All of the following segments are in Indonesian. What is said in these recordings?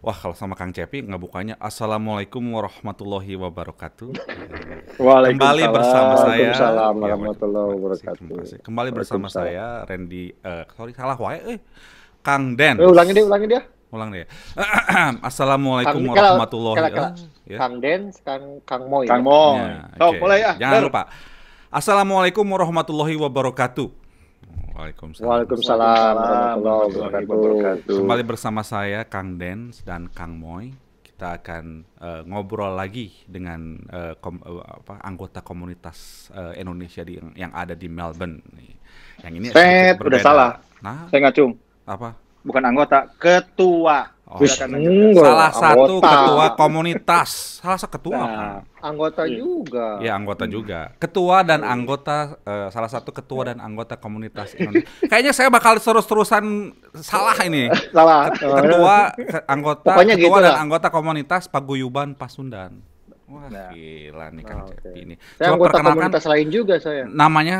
Wah, kalau sama Kang Cepi ngebukanya Assalamualaikum warahmatullahi wabarakatuh. Kembali bersama Waalaikumsalam. saya, Waalaikumsalam ya warahmatullahi terima wabarakatuh. kasih. Kembali bersama Waalaikumsalam. saya Randy, sorry salah wae, Kang Dens. Ulangi dia. Ulang deh. Assalamualaikum Kang kalau warahmatullahi, kalau kalau ya. Kang Dens, Kang Moy Ya, ya. Kang Moy. oke. So, mulai ya, Jangan Der. lupa. Assalamualaikum warahmatullahi wabarakatuh. Waalaikumsalam. Waalaikumsalam warahmatullahi warahmatullahi wabarakatuh. wabarakatuh. Kembali bersama saya Kang Dens dan Kang Moy. Kita akan ngobrol lagi dengan anggota komunitas Indonesia yang ada di Melbourne. Yang ini sedikit Udah berbeda. salah. Nah, Saya ngacung. apa? Bukan anggota, ketua. Oh, Silakan lanjutkan. enggak, salah satu anggota. ketua komunitas. Salah satu ketua. Nah, Kang. Anggota Iya. juga. Ya, anggota juga. Ketua dan anggota, salah satu ketua dan anggota komunitas Indonesia. Kayaknya saya bakal terus-terusan salah ini. salah. Anggota, Pokoknya ketua gitu dan lah. anggota komunitas Paguyuban Pasundan. Wah, Nah. gila nih Kang Oke. Cepi ini. Saya Coba anggota perkenalkan komunitas lain juga saya.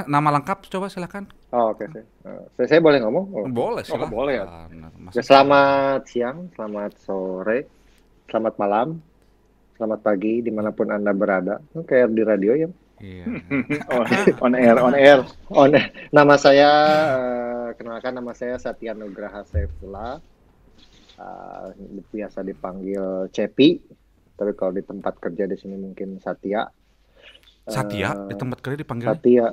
nama lengkap, coba silakan. Oh, oke. Saya boleh ngomong? Oh. Boleh, silakan. boleh ya. Ya, selamat siang, selamat sore, selamat malam, selamat pagi dimanapun Anda berada. Kayak di radio ya. Iya. On air, on air. Nama saya, kenalkan nama saya Satya Nugraha Saifullah. Biasa dipanggil Cepi, tapi kalau di tempat kerja di sini mungkin Satya. Satya di tempat kerja dipanggil. Satya.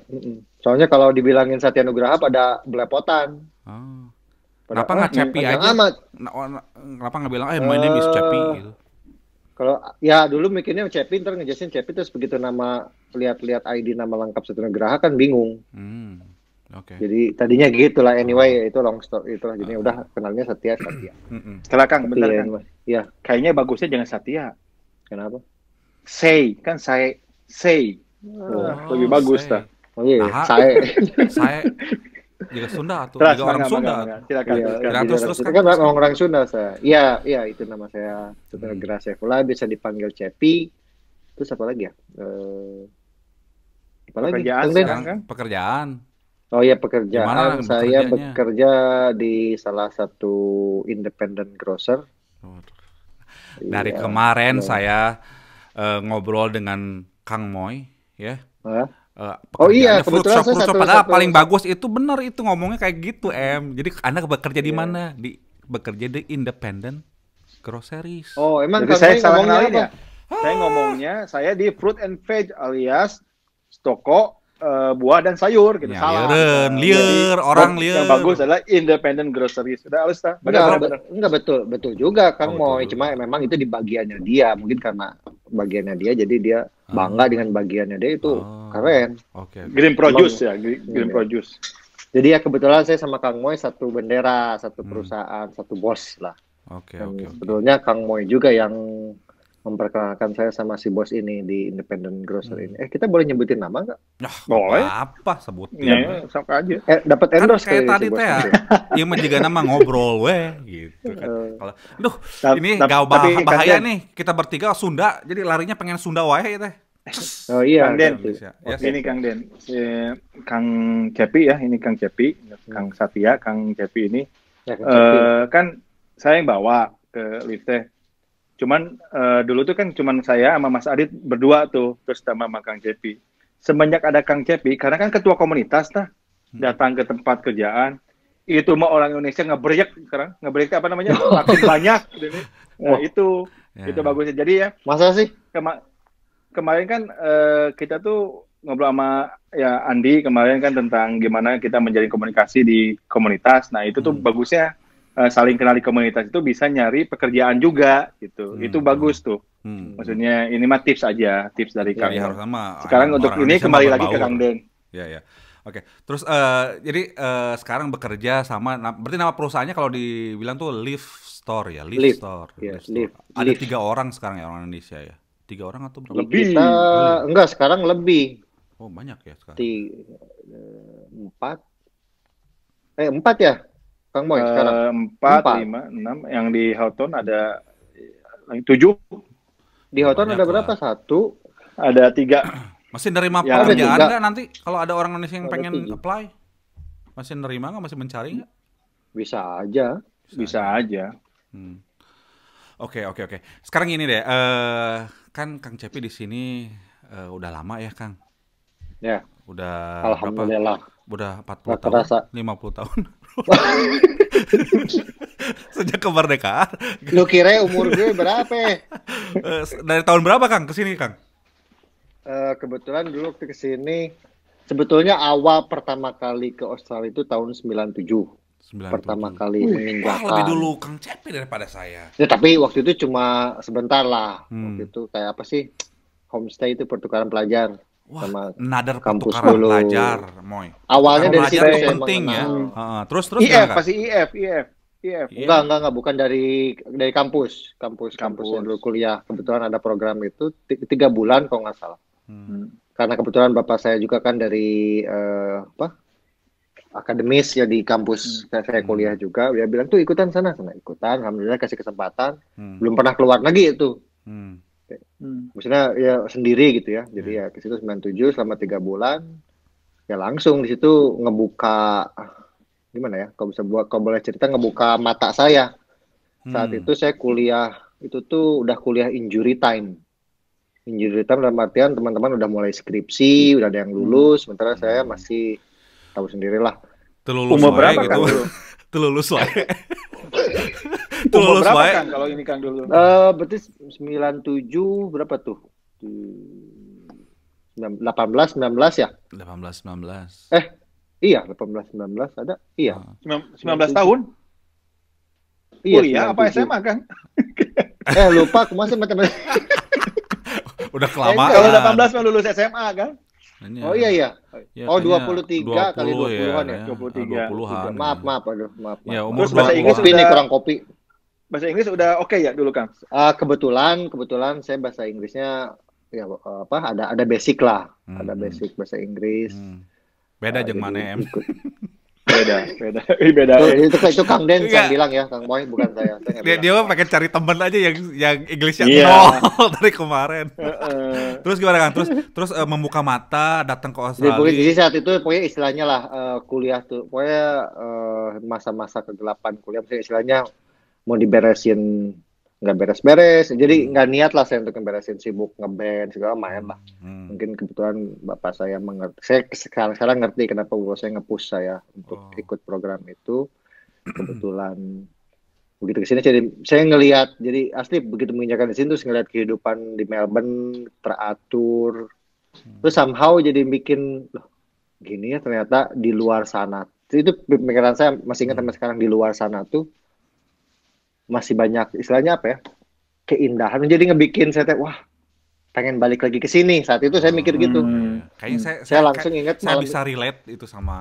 Soalnya kalau dibilangin Satya Nugraha pada belepotan. Oh. Pada, Kenapa nggak Cepi panjang aja? amat. Kenapa nggak bilang, my name is Cepi gitu? Kalau ya dulu mikirnya Cepi, ntar ngejelasin Cepi, terus begitu nama lihat-lihat ID nama lengkap Satya Nugraha kan bingung. Oke. Jadi tadinya gitulah, anyway itu long story itulah, jadi udah kenalnya Satya. Silakan, bentar Iya, kan. ya, Kayaknya bagusnya jangan Satya. kenapa? Say, kan saya say. Lebih bagus say. dah. Oh iya, Nah, saya juga Sunda tuh, Terus, juga orang mangga, Sunda. mangga. Silakan. iya, teruskan. Ya, terus, itu kan, kan terus. orang Sunda saya. Iya, itu nama saya Satya Nugraha Saifullah, bisa dipanggil Cepi. Terus apa lagi ya? Apa lagi? Pekerjaan Kang Den? sekarang kan? Pekerjaan. Oh ya, Gimana pekerjaan. Saya bekerjanya? bekerja di salah satu independent grocer. Dari Iya. kemarin saya ngobrol dengan Kang Moy, ya. Hah? Pekerjaannya Oh iya, fruit kebetulan shop, saya fruit shop. satu- Padahal satu- paling bagus itu bener itu ngomongnya kayak gitu, Jadi Anda bekerja di Iya. mana? Bekerja di independent groceries. Oh, emang Jadi Kang saya Moy salah ngomongnya kenalin apa? ya. Saya ngomongnya saya di fruit and veg alias toko buah dan sayur gitu. Ya, Salah. lieur, Jadi, orang yang lieur. bagus adalah independent groceries. Sudah halus dah. Enggak betul juga Kang Oh, betul Moy, juga. cuma memang itu di bagiannya dia, mungkin karena bagiannya dia jadi dia bangga dengan bagiannya dia, itu keren. Oke. Green produce ya, green Iya. produce. Jadi ya kebetulan saya sama Kang Moy satu bendera, satu perusahaan, satu bos lah. Oke. Dan sebetulnya Kang Moy juga yang memperkenalkan saya sama si bos ini di independent grocer ini. Kita boleh nyebutin nama nggak? Nah, Boleh. apa sebutin. Ya, sama aja. Dapat Kan endorse kayak kali tadi si bos teh ya, ini. yang menjaga nama ngobrol gitu kan. Kalau, duh, ini gak Tapi, bahaya Kang Den. nih, kita bertiga Sunda, jadi larinya pengen Sunda wae teh. Oh iya, Kang Den. Indonesia. Yes. Ini Kang Den, Kang Cepi ya, ini Kang Cepi, Kang Satya, Kang Cepi ini. Ya, Kang Cepi. Kan saya yang bawa ke lift teh. Cuman dulu tuh kan cuman saya sama Mas Adit berdua tuh, terus sama Kang Cepi. Semenjak ada Kang Cepi, karena kan ketua komunitas datang ke tempat kerjaan, itu mah orang Indonesia ngebrek sekarang, ngebrek apa namanya, makin banyak. Gitu. Nah, itu bagusnya. Jadi ya, Masa sih? kemarin kan kita tuh ngobrol sama ya Andi kemarin kan tentang gimana kita menjalin komunikasi di komunitas. Nah itu tuh bagusnya saling kenal di komunitas itu bisa nyari pekerjaan juga gitu. Itu bagus tuh. Maksudnya ini mah tips aja, tips dari Kang. Ya, harus sama. Sekarang untuk Orang ini Indonesia kembali mah lagi ke berbaur. Kang Den. Ya. Oke. Terus jadi sekarang bekerja sama, berarti nama perusahaannya kalau dibilang tuh Live Store ya, Live Live. Store. Yes, Live Store. Live. Ada Live. 3 orang sekarang ya orang Indonesia ya. 3 orang atau berapa? Lebih. Kita enggak, sekarang lebih. Oh, banyak ya sekarang. 4 ya, Kang Moy sekarang. 4, Empat. 5, 6. Yang di Houghton ada 7. Di hotel Banyak ada lah. berapa? 1. Ada 3. Masih nerima Ya, pekerjaan ada 3. nggak nanti kalau ada orang Indonesia yang Ada pengen 3. apply? Masih nerima nggak? Masih mencari nggak? Bisa aja. Bisa aja. Oke. Sekarang ini deh, kan Kang Cepi di sini udah lama ya, Kang? Ya, Udah berapa? alhamdulillah. Udah 40 Nggak tahun, kerasa. 50 tahun. Sejak kemerdekaan. Lu kira umur gue berapa? Dari tahun berapa, Kang, ke sini, Kang? Kebetulan dulu waktu kesini, sebetulnya awal pertama kali ke Australia itu tahun 97. 97. Pertama kali Wah, menginjakan. lebih dulu Kang Cepi daripada saya. Ya, tapi waktu itu cuma sebentar lah. Hmm. Waktu itu kayak apa sih? Homestay itu pertukaran pelajar. Wah, Sama another kampus pertukaran dulu. pelajar, Moy. Awalnya Pertukaran dari pelajar situ tuh saya penting ya. mengenal. Terus IF gimana, Kang? pasti IF. Iya. Enggak, bukan dari kampus. Kampusnya dulu kuliah. Kebetulan ada program itu 3 bulan kalau nggak salah. Karena kebetulan bapak saya juga kan dari akademis ya di kampus saya kuliah juga. Dia bilang tuh ikutan sana ikutan. Alhamdulillah kasih kesempatan. Belum pernah keluar lagi itu. Maksudnya ya sendiri gitu ya. Jadi ya ke situ 97 selama 3 bulan. Ya langsung di situ ngebuka gimana ya? Kalau boleh cerita ngebuka mata saya. Saat itu saya kuliah itu tuh udah kuliah injury time. Injury time dalam artian teman-teman udah mulai skripsi, udah ada yang lulus, sementara saya masih tahu sendirilah. Telulus Umur wae berapa gitu. Kang dulu? Telulus wae. Umur Telulus berapa wae. Kang kalau ini Kang dulu? Berarti 97 berapa tuh? 18 19 ya? 18 19. Iya, 18 19 ada. Iya. 19 tahun? Iya, Kuliah apa 97. SMA Kang? Lupa aku masih matematika. Udah kelamaan. Kalau 18 mah lulus SMA kan? Oh iya. Ya, Oh, kayaknya 23 kali 20-an ya? 23. 20-an. Maaf, aduh, maaf. Ya, umur Terus bahasa 20-an. Inggris Kopi nih, kurang kopi. Bahasa Inggris udah oke ya dulu Kang? Kebetulan saya bahasa Inggrisnya ya ada basic lah. Ada basic bahasa Inggris. Beda jeung Jadi mana em. Beda. Itu Kang Den Enggak. yang bilang ya, Kang Boy, bukan saya. Saya nggak Dia bilang. mah pengen cari temen aja yang Inggrisnya Iya. nol dari kemarin. Terus gimana, Kang? Terus membuka mata datang ke Jadi Australia. saat itu pokoknya istilahnya lah kuliah tuh, pokoknya masa-masa kegelapan kuliah, maksudnya istilahnya mau diberesin nggak beres-beres, jadi nggak niat lah saya untuk ngeberesin, sibuk ngeband segala main lah. Mungkin kebetulan bapak saya mengerti, saya sekarang ngerti kenapa bapak saya nge-push saya untuk ikut program itu. Kebetulan begitu kesini saya ngelihat, jadi asli begitu menginjakan di sini terus ngelihat kehidupan di Melbourne teratur, terus somehow jadi bikin loh, gini ya ternyata di luar sana. Itu pemikiran saya masih ingat sampai sekarang, di luar sana tuh masih banyak istilahnya apa ya, keindahan. Jadi ngebikin saya wah pengen balik lagi ke sini. Saat itu saya mikir gitu. Kayaknya Saya langsung ingat saya malam bisa relate itu sama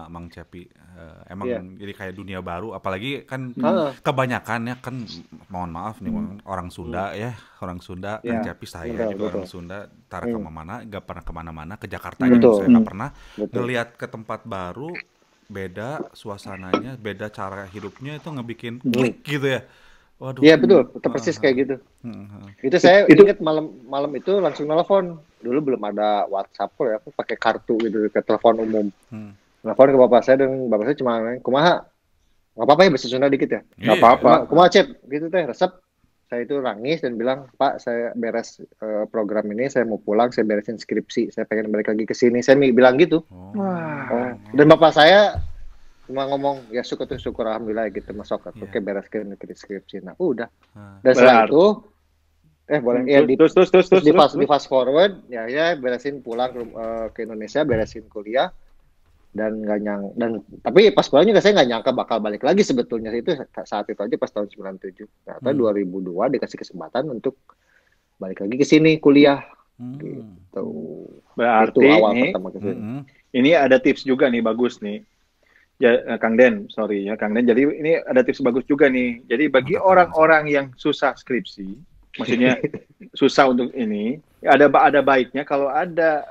Mang Cepi. Emang jadi kayak dunia baru, apalagi kan kebanyakan ya kan, mohon maaf nih orang Sunda ya, orang Sunda kan Cepi saya juga orang Sunda, tara kemana-mana, gak pernah kemana-mana, ke Jakarta aja saya nggak pernah. Ngelihat ke tempat baru, beda suasananya, beda cara hidupnya, itu ngebikin klik gitu ya. Waduh. Iya betul, persis kayak gitu. Itu saya ingat malam itu langsung nelfon. Dulu belum ada WhatsApp ya, aku pakai kartu gitu ke telepon umum. Nelfon ke bapak saya, dan bapak saya cuma kumaha, nggak apa-apa ya bahasa Sunda dikit ya. Nggak apa-apa. Kumaha Cep, gitu teh resep. Saya itu nangis dan bilang, Pak saya beres program ini, saya mau pulang, saya beresin skripsi, saya pengen balik lagi ke sini. Saya bilang gitu. Dan bapak saya cuma ngomong ya syukur alhamdulillah gitu, masuk oke bereskan skripsi. Nah udah, dan setelah itu boleh ya terus di fast forward ya beresin pulang ke Indonesia, beresin kuliah, dan tapi pas pulang juga saya nggak nyangka bakal balik lagi sebetulnya. Itu saat itu aja pas tahun 97, ternyata 2002 dikasih kesempatan untuk balik lagi ke sini kuliah gitu. Berarti itu awal pertama ke sini. Ini ada tips juga nih, bagus nih ya, Kang Den, sorry ya Kang Den. Jadi ini ada tips bagus juga nih. Jadi bagi orang-orang yang susah skripsi, maksudnya susah untuk ini, ada baiknya kalau ada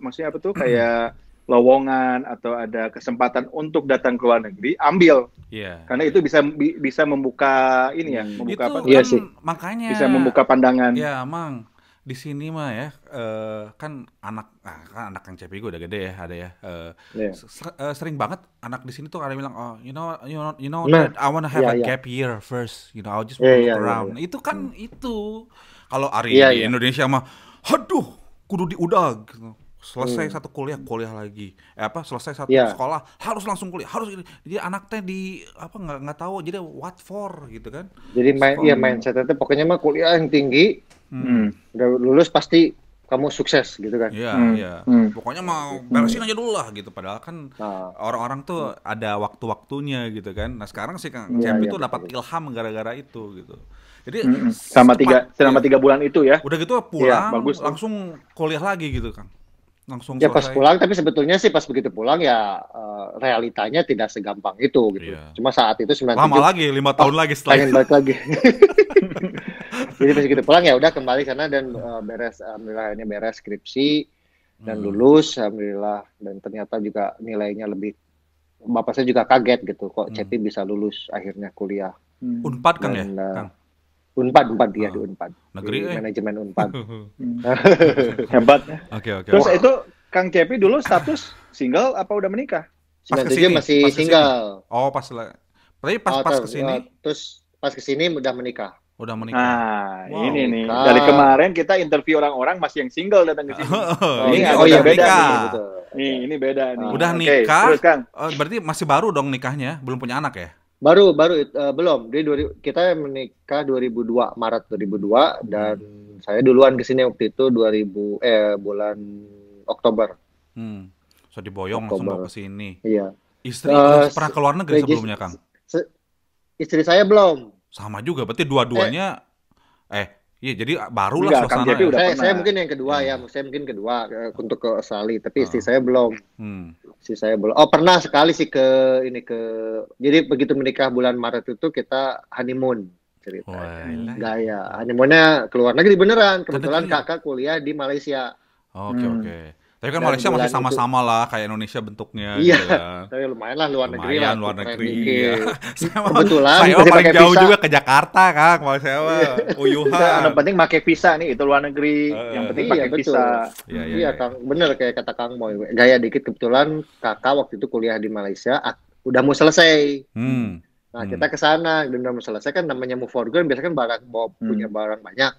maksudnya apa tuh, kayak lowongan atau ada kesempatan untuk datang ke luar negeri, ambil. Karena itu bisa membuka ini ya, membuka itu apa? Kan makanya bisa membuka pandangan. Ya, Mang. di sini mah ya, kan anak Kang Cepi gue udah gede ya, ada ya. Iya. Sering banget anak di sini tuh ada bilang, oh, Nah, Dad, I wanna have iya a iya. gap year first, I just Iya wanna iya look iya. around. Iya. Itu kan itu. Kalau Ari Iya di iya. Indonesia mah, aduh, kudu diudag. Gitu. Selesai Hmm. satu kuliah lagi. Selesai satu Iya. sekolah, harus langsung kuliah, harus ini. Jadi anak teh nggak tahu, jadi what for gitu kan. Jadi Sekolah. mindset itu pokoknya mah kuliah yang tinggi, udah lulus pasti kamu sukses gitu kan. Iya, iya. Pokoknya mau beresin aja dulu lah gitu. Padahal kan Nah, orang-orang tuh ada waktu-waktunya gitu kan. Nah sekarang sih Kang iya Cepi iya tuh dapat betul. ilham gara-gara itu gitu. Jadi Selama iya, 3 bulan itu ya. udah gitu Iya, pulang bagus tuh. langsung kuliah lagi gitu Kang. Langsung Ya pas selesai. pulang, tapi sebetulnya sih pas begitu pulang ya realitanya tidak segampang itu gitu. Iya. Cuma saat itu Lama 97 lagi, 5 tahun lagi setelah pengen itu. balik lagi. Jadi pas begitu pulang ya udah kembali sana dan alhamdulillah ini beres skripsi dan lulus alhamdulillah, dan ternyata juga nilainya lebih, bapak saya juga kaget gitu kok Cepi bisa lulus akhirnya kuliah. Unpad Kang ya, Dan Kang. Unpad dia di Unpad. Negeri, Di manajemen Unpad. Hebat. Oke. Terus itu Kang Cepi dulu status single apa udah menikah? Pas 97 kesini, masih pas kesini. single. Oh, tapi pas kesini Terus pas kesini udah menikah. udah menikah. Nah, Wow. ini nih. Nikah. Dari kemarin kita interview orang-orang masih yang single datang ke sini. Ini Ini agak udah beda nikah. nih. Betul. Ini beda nih. Udah Oke, nikah. terus Kang. Berarti masih baru dong nikahnya, belum punya anak ya? Baru belum. Kita menikah 2002, Maret 2002 dan saya duluan ke sini waktu itu bulan Oktober. So diboyong langsung Oktober. bawa ke sini. Iya. Istri udah pernah ke luar negeri regis- sebelumnya, Kang? Istri saya belum. Sama juga, berarti dua-duanya iya jadi baru lah Enggak, Kang suasana Cepi ya. udah pernah. Saya mungkin yang kedua ya, saya mungkin kedua untuk ke Australia, tapi istri saya belum. Istri saya belum. Oh, pernah sekali sih jadi begitu menikah bulan Maret itu kita honeymoon ceritanya. Gaya honeymoonnya ke luar negeri beneran. Kebetulan kakak kuliah di Malaysia. Oke. Tapi kan Dan Malaysia masih bulan sama-sama lah kayak Indonesia bentuknya Iya, gitu ya. tapi lumayan lah luar negeri lah. Luar keren negeri. dikit. Saya Kebetulan masih paling pakai jauh visa. juga ke Jakarta, Kang. Malaysia mah Yang uyuhan. penting pakai visa nih, itu luar negeri. Yang penting Iya, pakai betul. visa. Iya, Kang, bener kayak kata Kang Moy. Gaya dikit, kebetulan kakak waktu itu kuliah di Malaysia, udah mau selesai. Nah, kita ke sana dan udah mau selesai kan, namanya move for good, biasanya kan punya barang banyak.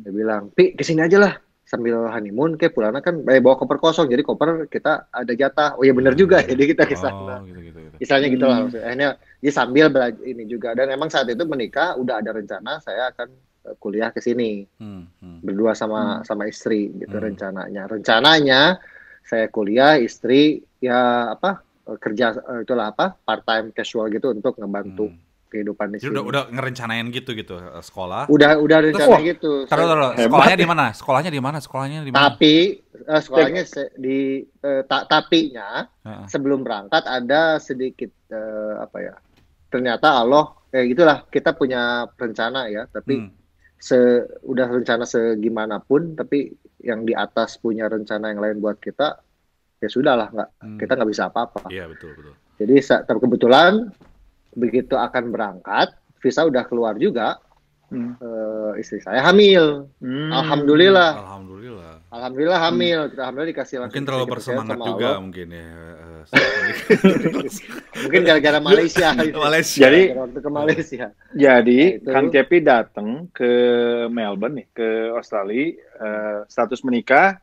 Dia bilang, "Pi, kesini aja lah. Sambil honeymoon, kayak pulangnya kan bawa koper kosong, jadi koper kita ada jatah." Oh iya bener juga, jadi kita ke sana. Gitu. Misalnya gitu lah, akhirnya dia sambil belajar ini juga. Dan emang saat itu menikah udah ada rencana saya akan kuliah ke sini berdua sama istri gitu rencananya saya kuliah, istri ya kerja itulah part time casual gitu untuk ngebantu kehidupan di sini. Jadi udah ngerencanain gitu sekolah. Udah rencana gitu. Taruh. Sekolahnya di mana? Sekolahnya di mana? Tapi sekolahnya tapinya sebelum berangkat ada sedikit ternyata Allah gitulah, kita punya rencana ya, tapi udah rencana segimanapun, tapi yang di atas punya rencana yang lain buat kita, ya sudahlah, kita nggak bisa apa-apa. Iya betul. Jadi kebetulan begitu akan berangkat, visa udah keluar juga, istri saya hamil. Alhamdulillah hamil. Kita hamil dikasih langsung. Mungkin terlalu bersemangat juga Allah. Mungkin ya. Mungkin gara-gara Malaysia. Jadi waktu ke Malaysia. Jadi Kang Cepi datang ke Melbourne nih, ke Australia, status menikah,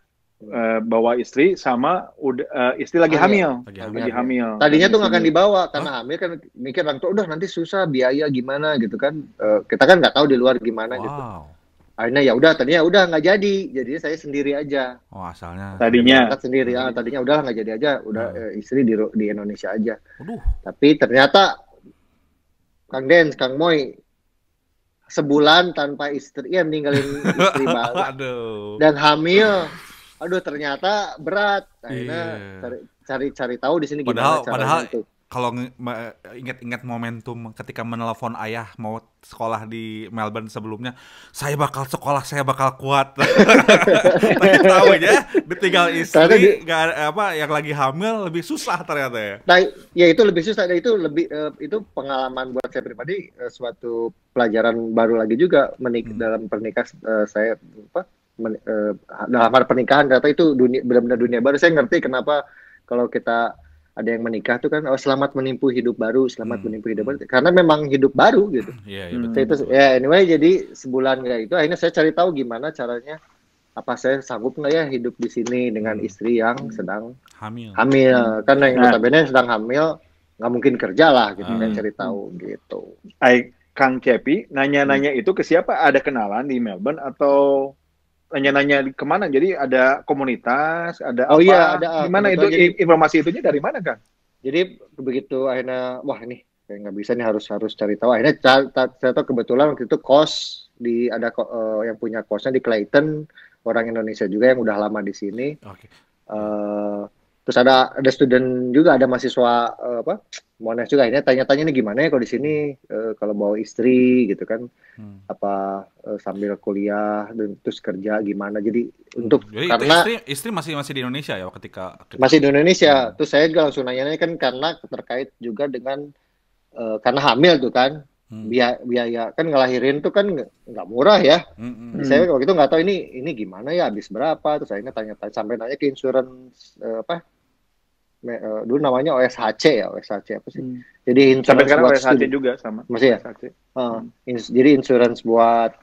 bawa istri sama istri lagi hamil. Tadinya tuh nggak akan dibawa karena hamil kan, mikir orang tuh udah nanti susah biaya gimana gitu kan. Kita kan nggak tahu di luar gimana gitu. Akhirnya ya udah, tadinya udah nggak jadi saya sendiri aja. Oh asalnya. Tadinya sendiri, tadinya udahlah nggak jadi aja, udah istri di Indonesia aja. Tapi ternyata Kang Dens, Kang Moy, sebulan tanpa istri, ya ninggalin istri banget. Dan hamil. Aduh ternyata berat. Akhirnya cari tahu di sini gimana caranya untuk. Kalau ingat momentum ketika menelpon ayah mau sekolah di Melbourne sebelumnya, saya bakal sekolah, saya bakal kuat. Tahu aja, ditinggal istri, yang lagi hamil lebih susah ternyata ya. Nah, ya itu lebih susah, itu pengalaman buat saya pribadi, suatu pelajaran baru lagi juga dalam pernikahan saya dalam hal pernikahan ternyata itu benar-benar dunia baru. Saya ngerti kenapa kalau kita ada yang menikah tuh kan, selamat menempuh hidup baru, selamat menempuh hidup baru, karena memang hidup baru gitu. Iya, Itu ya anyway, jadi sebulan kayak itu akhirnya saya cari tahu gimana caranya, apa saya sanggup nggak ya hidup di sini dengan istri yang sedang hamil. Karena yang notabene sedang hamil nggak mungkin kerja lah gitu kan, cari tahu gitu. Kang Cepi nanya-nanya itu ke siapa? Ada kenalan di Melbourne atau nanya-nanya kemana? Jadi ada komunitas, ada apa? Iya, ada. Gimana itu Jadi, informasi itunya dari mana, Kang? Jadi begitu akhirnya, wah ini kayak nggak bisa nih, harus cari tahu. Akhirnya saya tahu kebetulan waktu itu yang punya kosnya di Clayton, orang Indonesia juga yang udah lama di sini. Terus ada student juga, ada mahasiswa Monash juga. Akhirnya tanya-tanya nih gimana ya kalau di sini kalau bawa istri gitu kan, sambil kuliah dan terus kerja gimana. Jadi karena istri masih di Indonesia ya ketika masih di Indonesia. Terus saya juga langsung nanya kan karena terkait juga dengan karena hamil tuh kan. Biaya kan ngelahirin tuh kan nggak murah ya. Saya waktu itu nggak tahu ini gimana ya, habis berapa. Terus akhirnya tanya-tanya sampai nanya ke insurance dulu namanya OSHC apa sih? Jadi sampai insurance sekarang buat OSHC juga sama. Masih ya? Jadi insurance buat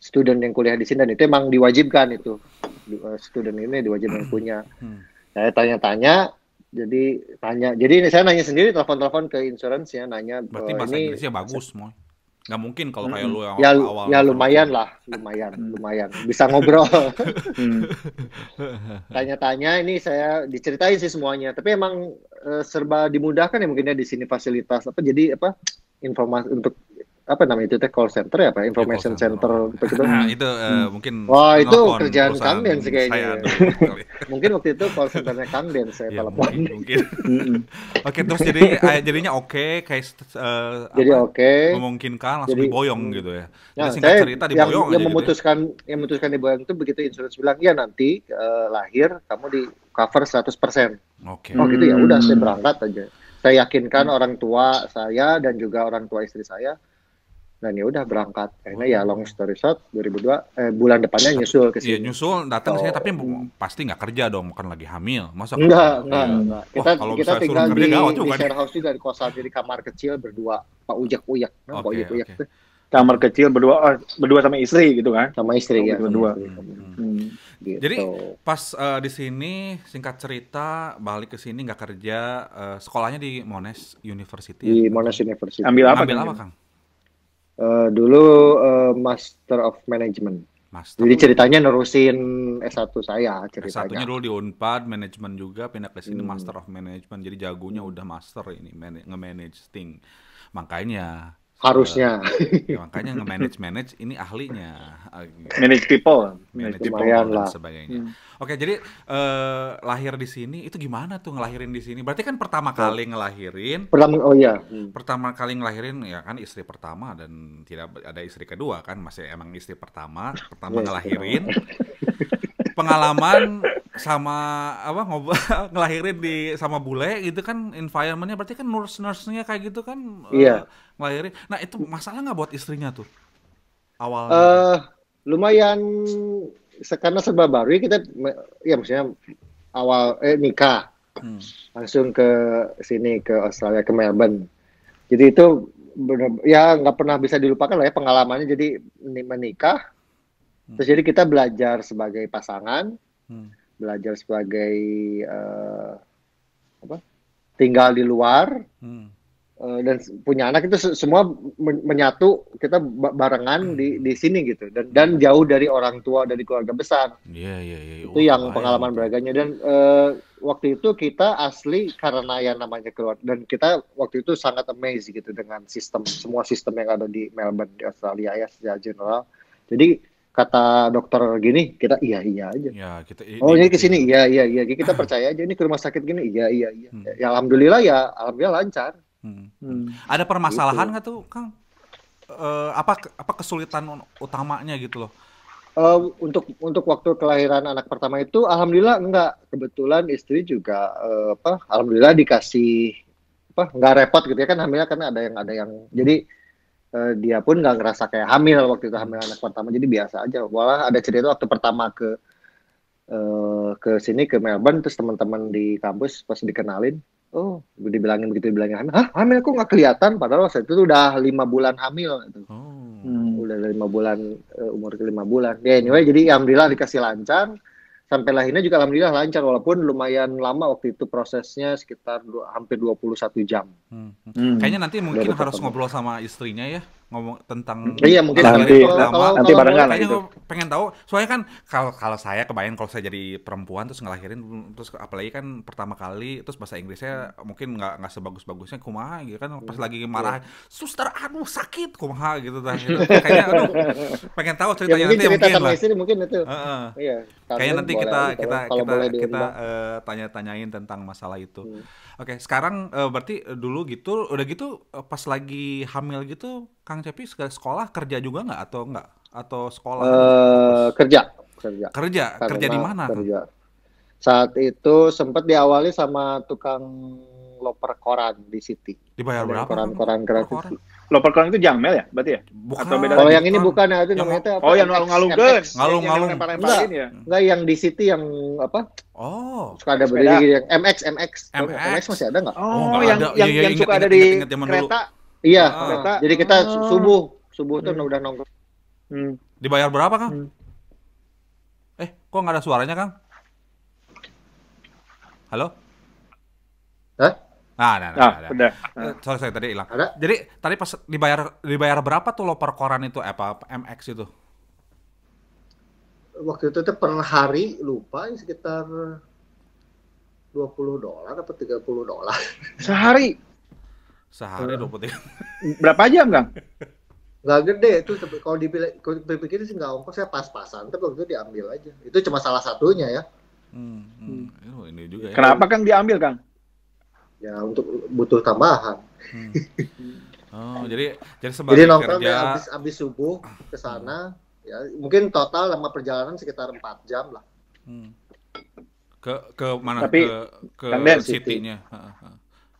student yang kuliah di sini, dan itu emang diwajibkan itu. Student ini diwajibkan punya. Saya tanya-tanya, jadi saya nanya sendiri, telepon ke insurance ya, nanya. Berarti bahasa Inggrisnya bagus, Moy. Nggak mungkin kalau kayak lu yang awal. Ya lumayan bisa ngobrol. Tanya-tanya, ini saya diceritain sih semuanya, tapi emang serba dimudahkan ya mungkinnya di sini, fasilitas jadi informasi untuk itu call center ya, information center gitu. Nah, itu mungkin itu kerjaan Kang Den sih kayaknya. Mungkin waktu itu call centernya Kang Den saya telepon. Mungkin. Oke, terus jadinya kayak jadi memungkinkan langsung diboyong gitu ya. Nah, singkat cerita diboyong yang memutuskan diboyong itu begitu insurance bilang ya nanti lahir kamu di cover 100%. Oh gitu ya, udah saya berangkat aja. Saya yakinkan orang tua saya dan juga orang tua istri saya. Dan ya udah berangkat. Akhirnya ya long story short, 2002 bulan depannya nyusul ke sini. Iya, nyusul datang ke sini, tapi pasti nggak kerja dong, bukan lagi hamil. Masa enggak. Kita tinggal di share house juga, di kosan, jadi kamar kecil berdua, Pak Ujak-Uyak. Kamar kecil berdua sama istri gitu kan? Sama istri ya. Berdua. Gitu. Jadi pas di sini, singkat cerita balik ke sini nggak kerja, sekolahnya di Monash University. Di Monash University. Ambil apa Kang? Dulu Master of Management. Jadi ceritanya nerusin S1 saya ceritanya. S1-nya dulu di Unpad, manajemen juga, pindah ke sini Master of Management. Jadi jagonya udah master ini, nge-manage thing. Makanya harusnya. Makanya nge-manage ini ahlinya. Manage people dan sebagainya. Oke, jadi lahir di sini itu gimana tuh ngelahirin di sini? Berarti kan pertama kali ngelahirin. Pertama kali ngelahirin ya kan istri pertama, dan tidak ada istri kedua kan, masih emang istri pertama ngelahirin. Pengalaman sama ngelahirin sama bule gitu kan, environment-nya berarti kan nurse-nya kayak gitu kan. Ngelahirin. Nah, itu masalah nggak buat istrinya tuh awalnya? Lumayan, karena serba baru kita ya, maksudnya awal nikah langsung ke sini, ke Australia, ke Melbourne. Jadi itu ya nggak pernah bisa dilupakan lah ya pengalamannya. Jadi menikah, terus jadi kita belajar sebagai pasangan, belajar sebagai tinggal di luar, dan punya anak, itu semua menyatu, kita barengan di sini gitu, dan jauh dari orang tua, dari keluarga besar. Itu yang pengalaman beraganya. Dan waktu itu kita asli karena yang namanya keluar, dan kita waktu itu sangat amazed gitu dengan semua sistem yang ada di Melbourne, di Australia ya secara general. Jadi kata dokter gini, kita iya aja. Ya, ini ke sini iya. Kita percaya aja, ini ke rumah sakit gini iya. Ya alhamdulillah lancar. Ada permasalahan nggak tuh, Kang? Apa kesulitan utamanya gitu loh? Untuk waktu kelahiran anak pertama itu alhamdulillah enggak. Kebetulan istri juga alhamdulillah dikasih nggak repot gitu ya kan, hamilnya kan ada yang jadi dia pun nggak ngerasa kayak hamil waktu itu, hamil anak pertama, jadi biasa aja. Malah ada cerita waktu pertama ke sini ke Melbourne, terus teman-teman di kampus pas dikenalin, oh dibilangin begitu, dibilangin hamil, hah hamil kok nggak kelihatan, padahal waktu itu udah 5 bulan hamil gitu. Udah 5 bulan, umur ke 5 bulan ya. Anyway, jadi alhamdulillah dikasih lancar, sampai lahirnya juga alhamdulillah lancar, walaupun lumayan lama waktu itu prosesnya, sekitar hampir 21 jam. Kayaknya nanti mungkin harus ngobrol sama istrinya ya, ngomong tentang iya mungkin nanti kalau barengan lah kayaknya itu. gue pengen tahu, soalnya kan kalau saya kebayang kalau saya jadi perempuan terus ngelahirin, terus apalagi kan pertama kali, terus bahasa Inggrisnya mungkin nggak sebagus-bagusnya kumaha gitu kan, pas lagi marah, suster aduh sakit kumaha gitu kan, gitu. Kayaknya aduh pengen tahu ya ceritanya mungkin nanti cerita mungkin sama lah. istri mungkin itu. Iya, Kayaknya nanti boleh aja kalau boleh kita diundang. tanya-tanyain tentang masalah itu. Oke, sekarang berarti dulu gitu, udah gitu pas lagi hamil gitu, Kang Cepi sekolah kerja juga nggak atau nggak? Atau sekolah aja fokus? Kerja Kerja di mana, Kang? kerja. Saat itu sempat diawali sama tukang loper koran di City. Dibayar Ada berapa? koran-koran Kang? gratis. Koran? Loper koran itu Jamel ya, berarti ya? Bukan. Atau beda Kalau lagi? yang ini bukan ya, itu Yang namanya apa? Oh, yang MX, ngalung-ngalungkeun. MX. Ngalung-ngalung. Yang lempar-lemparin ya. Enggak, yang di City yang apa? Oh, Suka ada Sepeda. berdiri yang MX. MX. Masih ada nggak? Oh, nggak yang ada. yang Iya, yang suka ingat, ada ingat, di ingat zaman dulu. kereta. Iya, kereta. jadi kita Oh. subuh tuh udah nongkrong. dibayar berapa, Kang? Kok nggak ada suaranya, Kang? Halo? Hah? Nah. Udah. Sorry, tadi hilang. Ada? Jadi tadi pas dibayar berapa tuh loper koran itu, apa MX itu? Waktu itu tuh per hari lupa ya, sekitar $20 apa $30. Sehari Sehari 23. berapa jam, Kang? Nggak gede itu, kalau dipikir sih nggak ongkos, saya pas-pasan, tapi waktu itu diambil aja. Itu cuma salah satunya ya. Ini juga ya. Kenapa Kang diambil, Kang? Ya untuk butuh tambahan. Oh, jadi Jadi sebagai nongkrong deh kerja. abis subuh ke sana. Ya, mungkin total lama perjalanan sekitar 4 jam lah. Ke mana? Tapi, ke Kang Den, City-nya.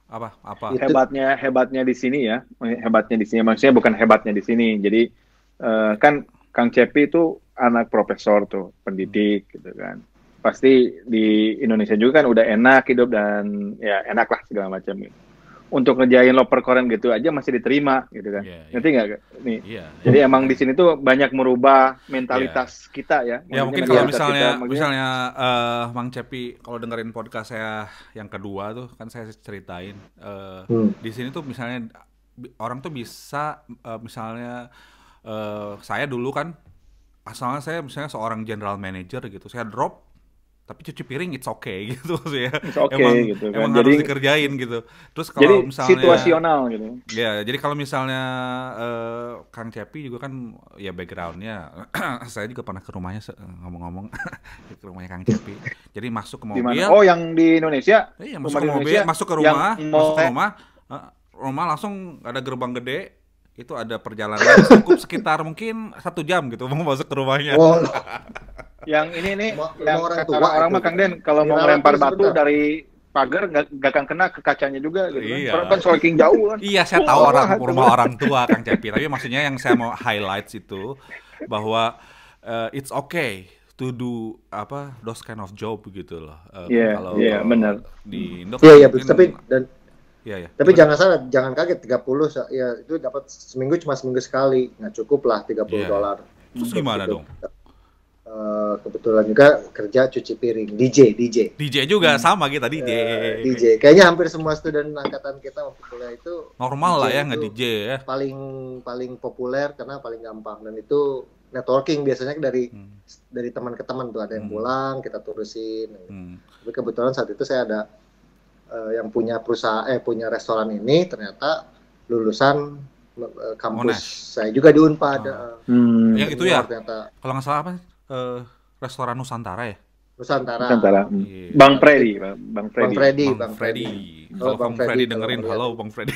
Apa? Hebatnya di sini ya. Hebatnya di sini, maksudnya bukan hebatnya di sini. Jadi kan Kang Cepi itu anak profesor tuh, pendidik gitu kan. Pasti di Indonesia juga kan udah enak hidup dan ya enak lah segala macam gitu. Untuk ngerjain loper koran gitu aja masih diterima gitu kan. Ngerti nggak nih? Iya. Jadi emang di sini tuh banyak merubah mentalitas kita ya. Ya mungkin kalau misalnya Mang Cepi kalau dengerin podcast saya yang kedua tuh kan saya ceritain di sini tuh misalnya orang tuh bisa misalnya saya dulu kan asalnya saya misalnya seorang general manager gitu, saya drop tapi cuci piring it's okay gitu sih ya. It's okay gitu kan. Emang Jadi harus dikerjain gitu. Terus kalau jadi misalnya situasional gitu. ya, jadi kalau misalnya Kang Cepi juga kan ya backgroundnya, saya juga pernah ke rumahnya ngomong-ngomong ke rumahnya Kang Cepi. Jadi masuk ke mobil. Dimana? Oh, yang di Indonesia? Iya, Rumah masuk ke di mobil, Indonesia masuk ke rumah, yang masuk ke rumah langsung ada gerbang gede. Itu ada perjalanan cukup sekitar mungkin 1 jam gitu mau masuk ke rumahnya. Wow. Yang ini nih, yang orang kata tua orang itu. mah Kang Den, kalau mau Dirawat melempar terus batu sebentar. dari pagar nggak akan kena ke kacanya juga gitu kan. Iya. Karena kan saking jauh kan. Iya, saya tahu rumah orang tua Kang Cepi, tapi maksudnya yang saya mau highlights itu bahwa it's okay to do those kind of job gitu loh. Iya, benar. Di Indo Iya, mungkin- tapi Iya. tapi jangan salah, jangan kaget 30 ya itu dapat seminggu, cuma seminggu sekali, nggak cukup lah $30. Terus gimana dong? Kebetulan juga kerja cuci piring, DJ. DJ juga sama kita DJ. DJ. Kayaknya hampir semua student angkatan kita waktu kuliah itu Normal lah DJ ya itu nge-DJ ya. paling populer karena paling gampang, dan itu networking biasanya dari teman ke teman tuh, ada yang pulang kita turusin. Tapi kebetulan saat itu saya ada yang punya punya restoran ini ternyata lulusan kampus Monash. saya juga di Unpad. Yang itu ya? Ternyata Kalau nggak salah apa? Restoran Nusantara ya? Nusantara. Iya. Bang Freddy, Bang Freddy. Bang Freddy. Kalau Kalau Bang Freddy dengerin, halo Bang Freddy.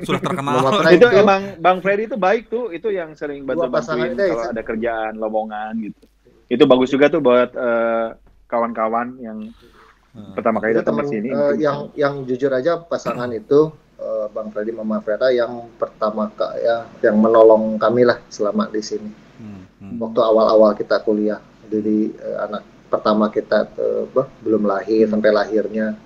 Sudah terkenal. Itu emang Bang Freddy itu baik tuh, itu yang sering bantuin pasangan kalau ada kerjaan lowongan gitu. Itu bagus juga tuh buat kawan-kawan yang pertama kali itu datang teman ke sini. yang jujur aja pasangan itu Bang Freddy Mama Vera yang pertama yang menolong kami lah selama di sini. Waktu awal-awal kita kuliah, jadi anak pertama kita belum lahir sampai lahirnya,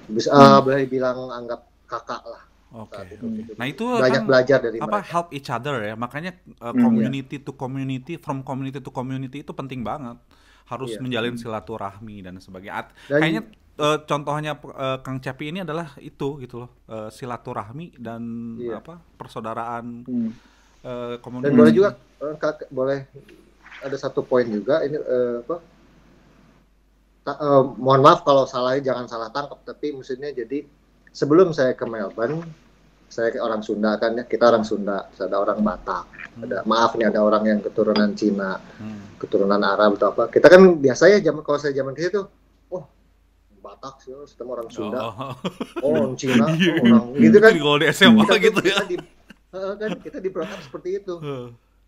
bisa boleh bilang anggap kakak lah. Oke. Nah itu banyak kan belajar dari apa mereka. help each other ya, makanya community to community, from community to community itu penting banget. Harus menjalin silaturahmi dan sebagainya. Kayaknya contohnya Kang Cepi ini adalah itu gitu loh, silaturahmi dan apa persaudaraan komunitas. Dan boleh juga boleh ada satu poin juga ini mohon maaf kalau salah, jangan salah tangkap, tapi maksudnya jadi sebelum saya ke Melbourne, saya orang Sunda kan ya, kita orang Sunda, ada orang Batak, ada orang yang keturunan Cina, keturunan Arab atau apa. Kita kan biasanya kalau saya zaman ke situ, oh Batak sih, sistem orang Sunda, oh Cina, orang gitu kan. Kalau di SMA gitu ya. Kita diperlakukan seperti itu.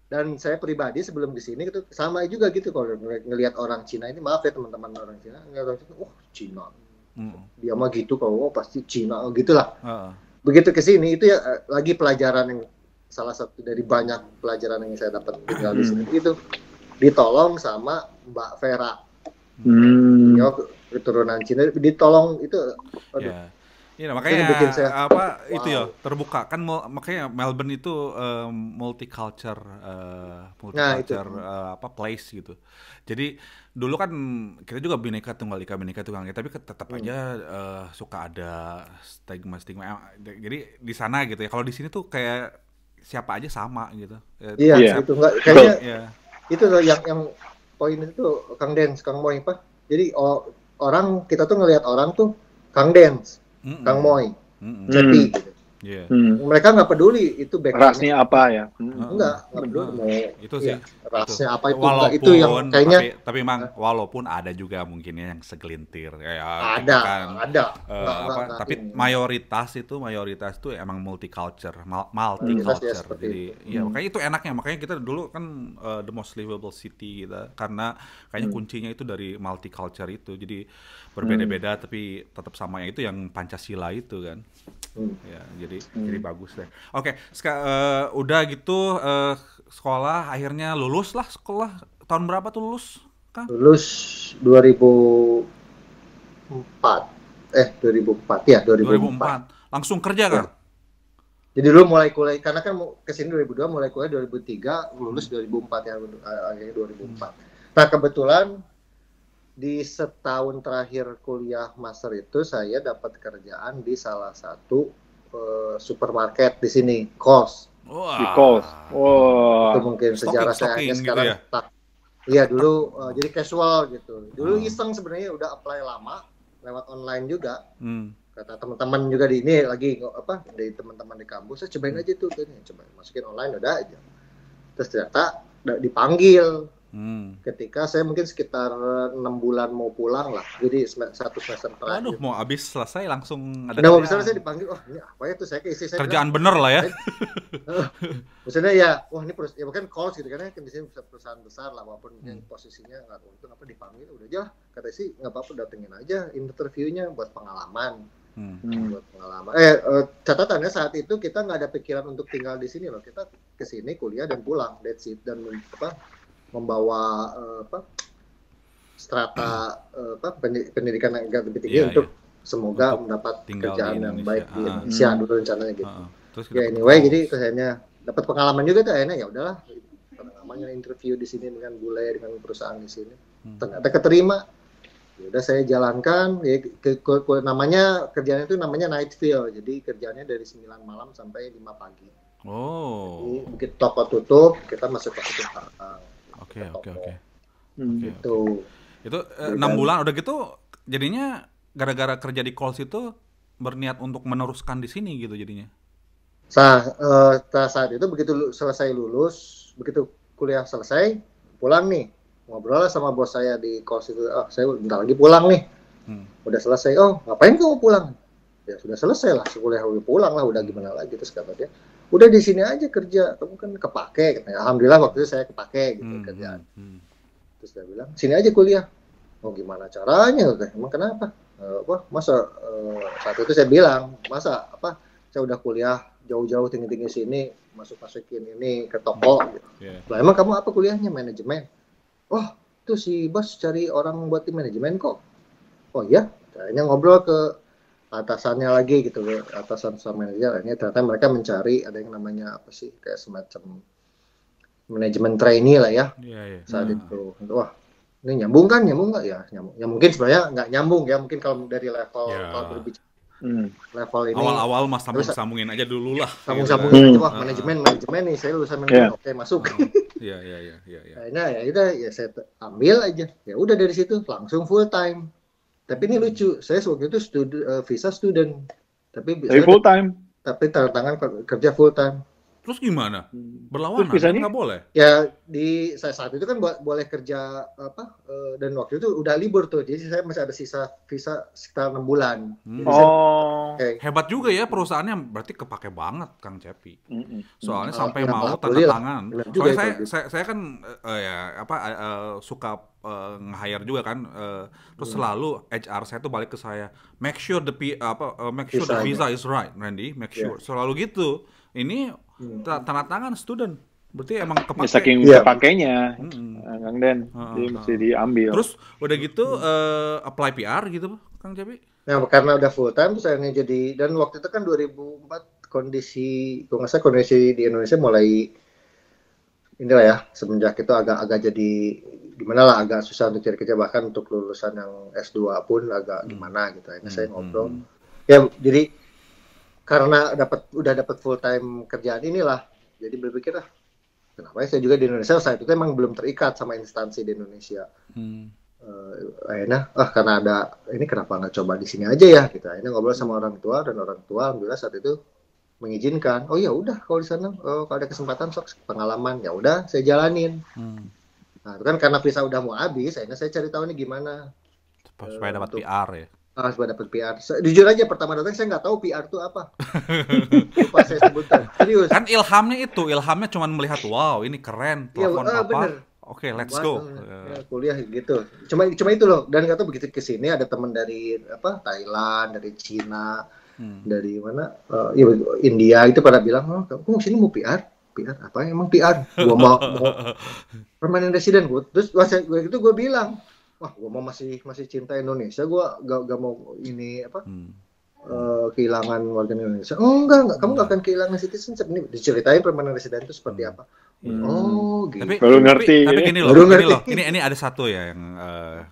Dan saya pribadi sebelum di sini itu sama juga gitu, kalau ngelihat orang Cina ini, maaf ya teman-teman orang Cina, oh Cina. Dia mah gitu, kalau pasti Cina gitulah. Begitu ke sini itu ya lagi pelajaran yang salah satu dari banyak pelajaran yang saya dapat tinggal di sini itu, ditolong sama Mbak Vera. Dia keturunan Cina, ditolong itu. Iya, makanya saya, itu ya terbuka kan, makanya Melbourne itu multicultural place gitu. Jadi dulu kan kita juga bineka tunggal ika, tapi tetap aja suka ada stigma. Jadi di sana gitu ya. Kalau di sini tuh kayak siapa aja sama gitu. Iya, itu enggak kayaknya. Itu loh yang poin itu Kang Dens, Kang Moy Pak. Jadi orang kita tuh ngelihat orang tuh Kang Dens, Kang Moy, Cepi gitu. Mereka nggak peduli itu rasnya apa ya. Nggak peduli mau itu sih rasnya apa itu. Walaupun, itu yang kayaknya tapi memang walaupun ada juga mungkinnya yang segelintir ada tapi mayoritas itu emang multicultural. Jadi makanya itu enaknya, makanya kita dulu kan the most livable city kita, karena kayaknya kuncinya itu dari multicultural itu. Jadi berbeda-beda tapi tetap sama, itu yang Pancasila itu kan. Ya, jadi bagus deh. Oke, udah gitu sekolah akhirnya lulus lah. Sekolah tahun berapa tuh lulus, Kang? Lulus 2004 ya, 2004. Langsung kerja kan? Jadi dulu mulai kuliah, karena kan kesini 2002, mulai kuliah 2003, lulus 2004 ya, akhirnya 2004. Nah kebetulan di setahun terakhir kuliah master itu saya dapat kerjaan di salah satu supermarket di sini, Coles. Di Coles. Itu mungkin sejarah saya sekarang. Gitu ya? Iya dulu jadi casual gitu. Dulu iseng sebenarnya, udah apply lama lewat online juga. Kata teman-teman juga di ini lagi dari teman-teman di kampus, saya cobain aja tuh, cobain masukin online udah aja. Terus ternyata dipanggil. Ketika saya mungkin sekitar 6 bulan mau pulang lah, jadi satu semester terakhir. Waduh, mau habis selesai langsung ada. Mau bisa saya dipanggil, ini apa ya tuh, saya ke istri saya kerjaan bener lah ya. Maksudnya ya, wah ini ya bukan calls gitu kan, di sini perusahaan besar lah, walaupun posisinya nggak untung dipanggil, udah aja kata sih nggak apa-apa, datengin aja interviewnya buat pengalaman. Catatannya saat itu kita nggak ada pikiran untuk tinggal di sini loh, kita kesini kuliah dan pulang, that's it, dan membawa strata pendidikan yang agak lebih tinggi untuk semoga mendapat kerjaan yang baik di Indonesia dulu rencananya gitu. Terus anyway, jadi akhirnya dapat pengalaman juga tuh, akhirnya ya udahlah, pengalamannya interview di sini dengan bule, dengan perusahaan di sini, ternyata keterima. Ya udah saya jalankan, ya namanya kerjanya itu namanya night fill, jadi kerjanya dari 9 malam sampai 5 pagi. Jadi begitu toko tutup, kita masuk ke tutup. Oke. Gitu. Itu 6 bulan udah gitu, jadinya gara-gara kerja di Coles itu berniat untuk meneruskan di sini gitu jadinya. Saat itu begitu selesai lulus, begitu kuliah selesai, pulang nih, ngobrol lah sama bos saya di Coles itu, saya bentar lagi pulang nih. Udah selesai, ngapain kamu pulang? Ya sudah selesai lah, kuliah pulang lah, udah gimana lagi, terus kata dia, udah di sini aja kerja, kamu kan kepake. Katanya. Alhamdulillah waktu itu saya kepake gitu kerjaan. Terus dia bilang, sini aja kuliah. Gimana caranya? Emang kenapa? Masa saat itu saya bilang, masa saya udah kuliah jauh-jauh tinggi-tinggi sini, masukin ini ke toko. Yeah. Lah emang kamu apa kuliahnya? Manajemen. Oh, tuh si bos cari orang buat di manajemen kok. Oh iya, akhirnya ngobrol ke atasannya lagi gitu, atasan sama manajer. Akhirnya ternyata mereka mencari ada yang namanya apa sih, kayak semacam manajemen trainee lah ya. Saat itu. Wah, ini nyambung kan? Nyambung nggak? Ya nyambung. Ya mungkin sebenarnya nggak nyambung ya. Mungkin kalau dari level kalau berbicara level ini awal-awal mas sambung-sambungin aja dulu lah. Sambung-sambungin aja. Wah, manajemen nih. Saya lulusan manajemen. Oke, masuk. Iya. Nah, ya saya ambil aja. Ya udah dari situ langsung full time. Tapi ini lucu. Saya waktu itu visa student. Tapi full time. Tapi tanda tangan kerja full time. Terus gimana? Berlawanan kan nggak boleh? Ya saya saat itu kan boleh kerja apa dan waktu itu udah libur tuh, jadi saya masih ada sisa visa sekitar 6 bulan. Hebat juga ya perusahaannya, berarti kepake banget Kang Cepi. Soalnya sampai mau tanda tangan. Soalnya saya kan suka nge-hire juga kan, terus selalu HR saya tuh balik ke saya, make sure the visa is right, Randy, make sure. Selalu gitu. Ini tanda tangan student, berarti emang kepake. Saking kepakainya, Kang Den, jadi mesti diambil. Terus udah gitu apply PR gitu, Kang Cepi? Nah, karena udah full time terus akhirnya jadi, dan waktu itu kan 2004 kondisi di Indonesia mulai inilah ya, semenjak itu agak jadi gimana lah, agak susah untuk cari kerja, bahkan untuk lulusan yang S2 pun agak gimana gitu. Akhirnya saya ngobrol. Ya jadi karena udah dapat full time kerjaan inilah, jadi berpikir kenapa ya saya juga di Indonesia saat itu emang belum terikat sama instansi di Indonesia. Akhirnya karena ada ini kenapa nggak coba di sini aja ya gitu. Akhirnya ngobrol sama orang tua, dan orang tua alhamdulillah saat itu mengizinkan. Oh ya udah, kalau di sana kalau ada kesempatan sok pengalaman, ya udah saya jalanin. Nah itu kan karena visa udah mau habis, akhirnya saya cari tahu ini gimana supaya dapat PR ya. Supaya dapat PR. Jujur aja pertama datang saya nggak tahu PR itu apa. Lupa saya sebutkan. Serius. Kan ilhamnya cuma melihat wow ini keren, telepon papa. Oke, let's go. Kuliah gitu. Cuma itu loh. Dan nggak tahu begitu ke sini ada teman dari Thailand, dari Cina, dari mana? India itu pada bilang, kamu sini mau PR? PR apa emang PR? Gua mau permanent resident gue. Terus gue bilang, wah, gue mau masih cinta Indonesia, gue gak mau ini kehilangan warga Indonesia. Oh enggak, kamu gak akan kehilangan citizenship. Ini diceritain permanent resident itu seperti apa. Oh gitu. Tapi gini loh, ini ada satu ya yang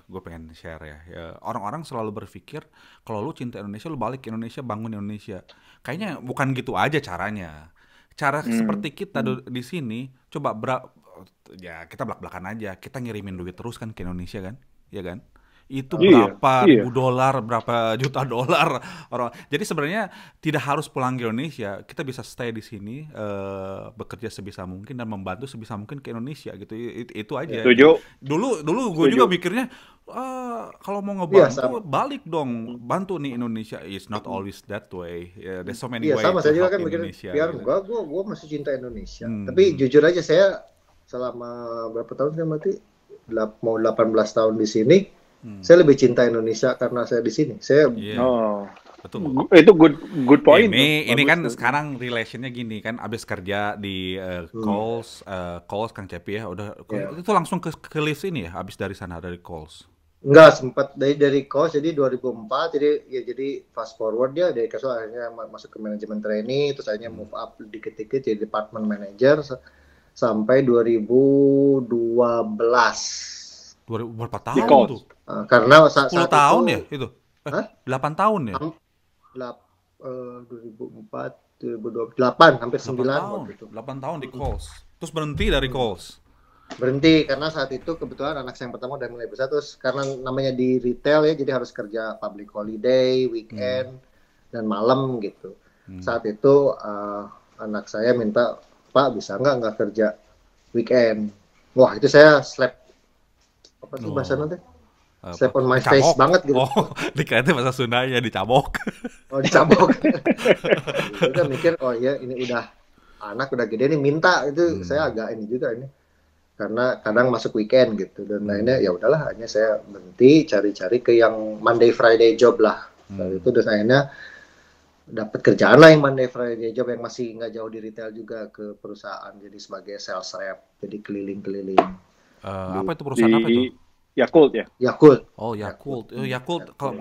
gue pengen share ya. Orang-orang selalu berpikir kalau lu cinta Indonesia, lu balik ke Indonesia, bangun Indonesia. Kayaknya bukan gitu aja caranya. Cara seperti kita di sini, coba ya kita belak-belakan aja, kita ngirimin duit terus kan ke Indonesia kan, ya kan? Itu berapa ribu dolar, berapa juta dolar orang. Jadi sebenarnya tidak harus pulang ke Indonesia, kita bisa stay di sini, bekerja sebisa mungkin dan membantu sebisa mungkin ke Indonesia gitu. Itu aja. Dulu gue juga mikirnya kalau mau ngebantu balik dong, bantu nih Indonesia. It's not always that way. There's so many ways. Sama saya juga kan mikir biar gue masih cinta Indonesia. Tapi jujur aja saya selama berapa tahun kan berarti mau 18 tahun di sini. Saya lebih cinta Indonesia karena saya di sini. Betul. Itu good point. Ini kan sekarang relationnya gini kan, abis kerja di Coles Kang Cepi ya, udah itu langsung ke list ini ya, abis dari sana dari Coles. Enggak, sempat dari Coles jadi 2004, jadi fast forward dia dari Coles akhirnya masuk ke manajemen trainee, terus akhirnya move up dikit-dikit jadi department manager sampai 2012. Berapa tahun tuh? Karena 10 tahun ya itu? 8 tahun ya? 2004, 2008, hampir 9 tahun. 8 tahun di Coles. Terus berhenti dari Coles? Berhenti karena saat itu kebetulan anak saya yang pertama udah mulai besar, terus karena namanya di retail ya, jadi harus kerja public holiday, weekend, dan malam gitu. Saat itu anak saya minta, Pak bisa nggak kerja weekend? Wah itu saya slap, apa sih bahasa nanti? Slap on my face banget gitu. Dikira bahasa Sundanya dicabok. Dicabok. Udah mikir, iya ini udah anak udah gede nih minta itu, saya agak ini juga ini. Karena kadang masuk weekend gitu, dan lainnya ya udahlah, akhirnya saya berhenti cari-cari ke yang Monday Friday job lah. Itu dan akhirnya dapat kerjaan lah yang Monday Friday job yang masih nggak jauh di retail juga ke perusahaan jadi sebagai sales rep jadi keliling-keliling Apa itu perusahaan apa itu? Di Yakult ya. Yakult. Oh, Yakult. Yakult kalau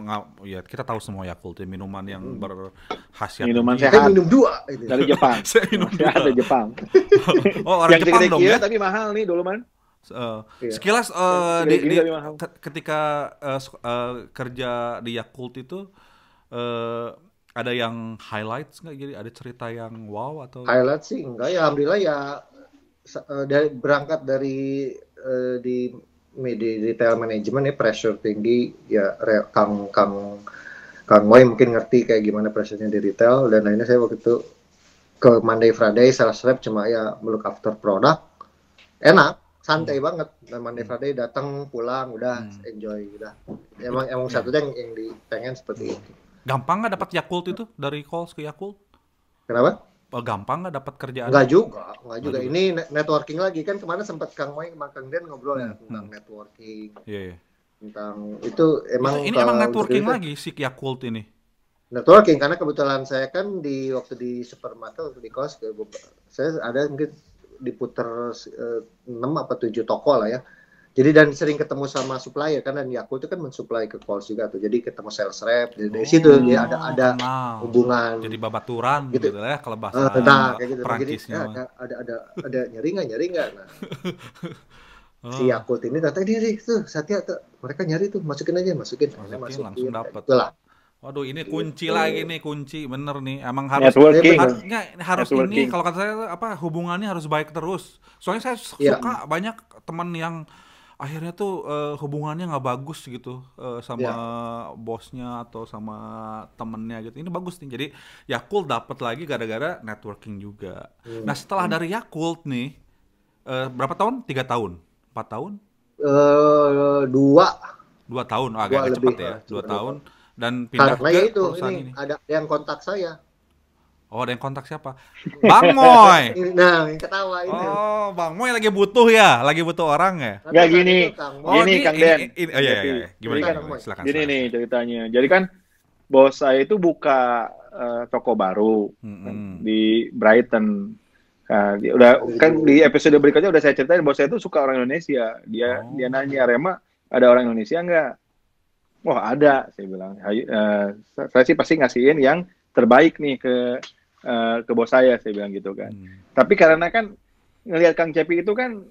ya kita tahu semua Yakult ya, minuman yang berkhasiat Minuman tinggi. sehat. Saya minum 2 itu. Dari Jepang. Saya minum Masih ada Jepang. Oh, orang Yang Jepang gede-gede dong kira ya. tapi mahal nih dulu man. Iya. Sekilas Yang gede-gede tapi mahal. ketika kerja di Yakult itu ada yang highlights nggak? Jadi ada cerita yang wow atau? Highlight sih enggak ya, alhamdulillah ya berangkat dari di retail management ya pressure tinggi ya Kang Moy mungkin ngerti kayak gimana pressure-nya di retail dan akhirnya saya waktu itu ke Monday Friday sales rep cuma ya look after produk enak santai banget dan Monday Friday datang pulang udah enjoy udah emang satunya yang dipengen seperti itu. Gampang nggak dapat Yakult itu dari calls ke Yakult? Kenapa? Gampang nggak dapat kerjaan? Enggak juga. Ini networking lagi kan kemarin sempat Kang Moy sama Kang Den ngobrol ya tentang networking. Iya. Tentang itu emang Ini emang networking lagi si Yakult ini. Networking karena kebetulan saya kan waktu di supermarket waktu di kos saya ada mungkin diputer 6 apa 7 toko lah ya. Jadi dan sering ketemu sama supplier kan dan Yakult itu kan mensuplai ke Coles juga tuh. Jadi ketemu sales rep dari situ ya ada hubungan. Jadi babaturan gitu ya kalau bahasa kayak gitu. Perancisnya. Jadi ada nyari nggak. Nah. Si Yakult ini datang diri tuh Satya tuh mereka nyari tuh masukin masukin langsung dapat. Waduh ini kunci lagi nih kunci bener nih emang harus harus ini kalau kata saya hubungannya harus baik terus. Soalnya saya suka banyak teman yang akhirnya tuh hubungannya nggak bagus gitu sama bosnya atau sama temennya gitu. Ini bagus nih. Jadi Yakult dapat lagi gara-gara networking juga. Nah setelah dari Yakult nih berapa tahun? 3 tahun? 4 tahun? 2 tahun, agak cepat ya. 2 tahun dan pindah karena ke itu perusahaan ini. Ada yang kontak saya. Oh, ada yang kontak siapa? Bang Moy. Nah, yang ketawa ini. Oh, Bang Moy lagi butuh orang ya? Enggak gini. Gini Kang Den. Iya. Gimana? Silakan. Gini nih ceritanya. Jadi kan bos saya itu buka toko baru di Brighton. Nah, udah kan di episode berikutnya udah saya ceritain bos saya itu suka orang Indonesia. Dia nanya Rema, ada orang Indonesia enggak? Wah, ada, saya bilang. Saya sih pasti ngasihin yang terbaik nih ke bos saya bilang gitu kan. Tapi karena kan ngelihat Kang Cepi itu kan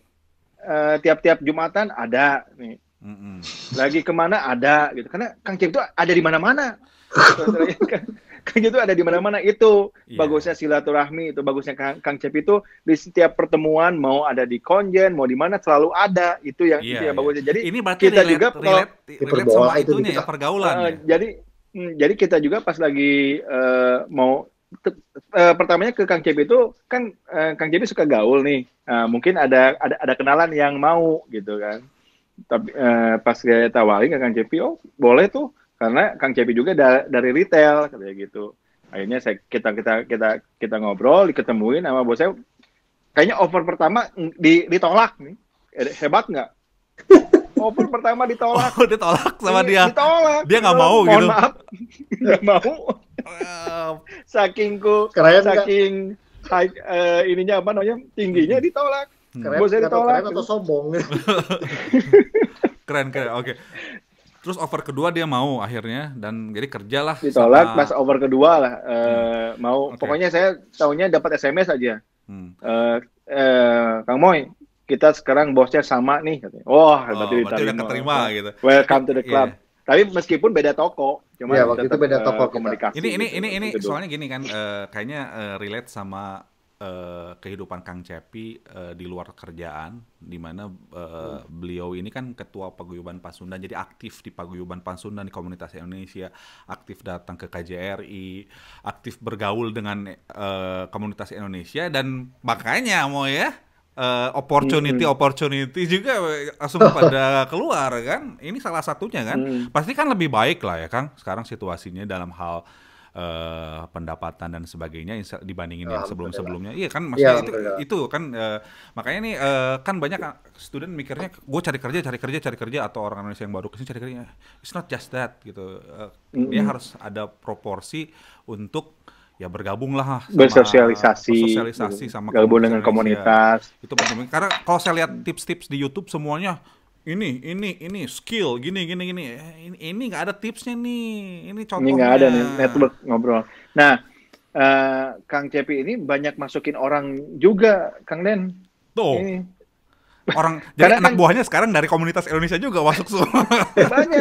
tiap-tiap Jumatan ada nih. Lagi kemana ada gitu. Karena Kang Cepi itu ada di mana-mana. Kang Cepi itu ada di mana-mana itu. Bagusnya silaturahmi itu, bagusnya Kang Cepi itu di setiap pertemuan mau ada di konjen, mau di mana selalu ada. Itu yang bagusnya. Jadi ini berarti kita juga relate sama itunya ya pergaulan. Jadi kita juga pas lagi mau pertamanya ke Kang Cepi itu kan Kang Cepi suka gaul nih. Mungkin ada kenalan yang mau gitu kan. Tapi pas saya tawarin ke Kang Cepi, oh boleh tuh karena Kang Cepi juga dari retail kayak gitu. Akhirnya kita ngobrol, diketemuin sama bos saya. Kayaknya offer pertama ditolak nih. Hebat nggak? Offer pertama ditolak. Oh, ditolak sama dia. Ditolak. Dia nggak mau gitu. Mohon maaf. Nggak mau. Saking ininya apa namanya? Tingginya ditolak. Bos saya ditolak. Keren atau sombong. Keren. Oke. Terus offer kedua dia mau akhirnya dan jadi kerjalah. Ditolak pas offer kedua lah mau. Okay. Pokoknya saya tahunya dapat SMS aja. Kang Moy, kita sekarang bosnya sama nih. Berarti udah keterima gitu. Welcome to the club. Tapi meskipun beda toko, cuma waktu itu beda toko komunikasi. Ini soalnya gini kan, kayaknya relate sama kehidupan Kang Cepi di luar kerjaan, di mana beliau ini kan ketua paguyuban Pasundan, jadi aktif di paguyuban Pasundan di komunitas Indonesia, aktif datang ke KJRI, aktif bergaul dengan komunitas Indonesia dan makanya mau ya. Opportunity juga langsung pada keluar kan. Ini salah satunya kan. Pasti kan lebih baik lah ya Kang sekarang situasinya dalam hal pendapatan dan sebagainya dibandingin yang sebelum-sebelumnya. Iya kan maksudnya itu kan makanya nih kan banyak student mikirnya gue cari kerja atau orang Indonesia yang baru kesini cari kerja. It's not just that gitu. Dia harus ada proporsi untuk ya bergabunglah bersosialisasi sama gabung dengan komunitas komunitas. Itu penting. Karena kalau saya lihat tips-tips di YouTube semuanya ini skill gini. Ini nggak ada tipsnya nih. Ini contohnya. Ini nggak ada nih network ngobrol. Nah, Kang Cepi ini banyak masukin orang juga, Kang Den. Tuh. Ini. Orang jadi anak kan, buahnya sekarang dari komunitas Indonesia juga masuk semua.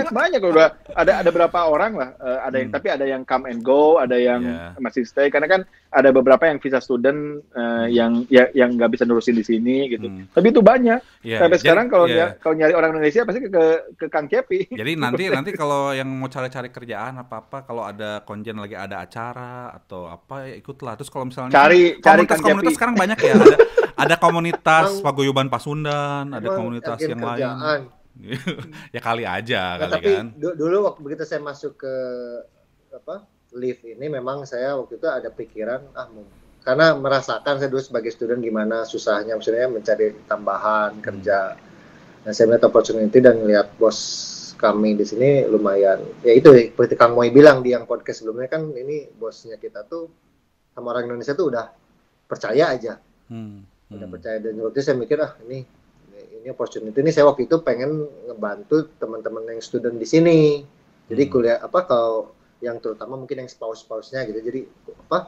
banyak udah ada berapa orang lah, ada yang tapi ada yang come and go, ada yang masih stay karena kan ada beberapa yang visa student yang nggak bisa nurusin di sini gitu. Tapi itu banyak. Sampai sekarang kalau nyari orang Indonesia pasti ke Kang Cepi. Jadi nanti kalau yang mau cari kerjaan apa kalau ada konjen lagi ada acara atau apa ya ikutlah. Terus kalau misalnya komunitas sekarang banyak ya, ada komunitas Paguyuban Pasundan, ada komunitas yang lain. Ya kali aja tapi kan. Dulu waktu begitu saya masuk ke lift ini memang saya waktu itu ada pikiran karena merasakan saya dulu sebagai student gimana susahnya maksudnya mencari tambahan kerja. Nah, saya melihat opportunity dan melihat bos kami di sini lumayan. Ya itu seperti Kang Moy bilang di yang podcast sebelumnya kan ini bosnya kita tuh sama orang Indonesia tuh udah percaya aja. Udah percaya dan waktu itu saya mikir ini opportunity ini saya waktu itu pengen ngebantu teman-teman yang student di sini. Jadi kuliah kalau yang terutama mungkin yang spouse-nya gitu. Jadi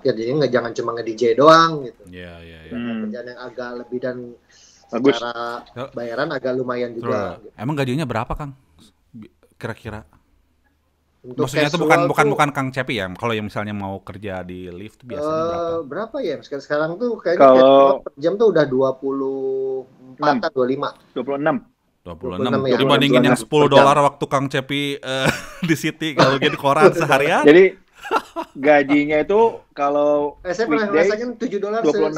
jadinya jangan cuma nge-DJ doang gitu. Kerjaan yang agak lebih dan bagus. Secara bayaran agak lumayan juga. Gitu. Emang gajinya berapa, Kang? Kira-kira? Untuk maksudnya itu bukan Kang Cepi ya. Kalau yang misalnya mau kerja di lift biasanya berapa ya? Sekarang tuh kayaknya per jam tuh udah 24 atau 25. 26 ya. Dibandingin yang $10 waktu Kang Cepi di City kalau di koran seharian. Jadi gajinya itu kalau saya pernah ngerasain $7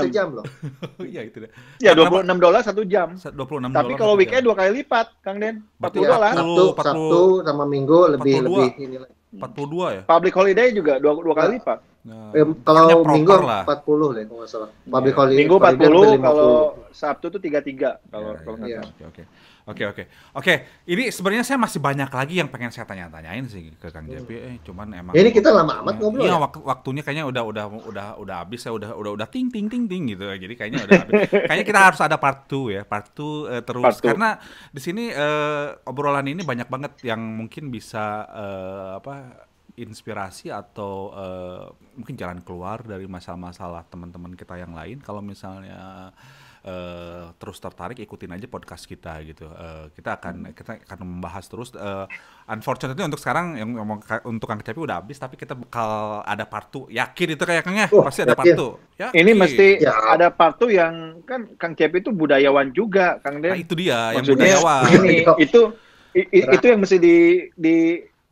sejam loh. Iya itu deh. Ya $26 1 jam. 26. Tapi kalau weekend 2 kali lipat, Kang Den. $40. Sabtu sama Minggu lebih ini lagi. 42 ya? Public holiday juga 2 kali lipat. Nah, kalau Minggu 40 deh kalau nggak salah. Public holiday Minggu 40, kalau Sabtu tuh 33 kalau nggak salah. Oke. Ini sebenarnya saya masih banyak lagi yang pengen saya tanya-tanyain sih ke Kang Cepi. Cuman emang ini kita lama amat ngobrol. Iya, waktunya kayaknya udah habis. Saya udah ting gitu. Jadi kayaknya udah habis. Kayaknya kita harus ada part 2 ya. Part 2 terus karena di sini obrolan ini banyak banget yang mungkin bisa inspirasi atau mungkin jalan keluar dari masalah-masalah teman-teman kita yang lain. Kalau misalnya terus tertarik, ikutin aja podcast kita gitu. Kita akan membahas terus. Unfortunately untuk sekarang yang untuk Kang Cepi udah habis, tapi kita bakal ada part 2. Yakin itu kayak Kangnya? Pasti ada part 2. Ini mesti ada part 2 yang kan Kang Cepi itu budayawan juga, Kang Den. Nah, itu dia maksudnya, yang budayawan. Itu yang mesti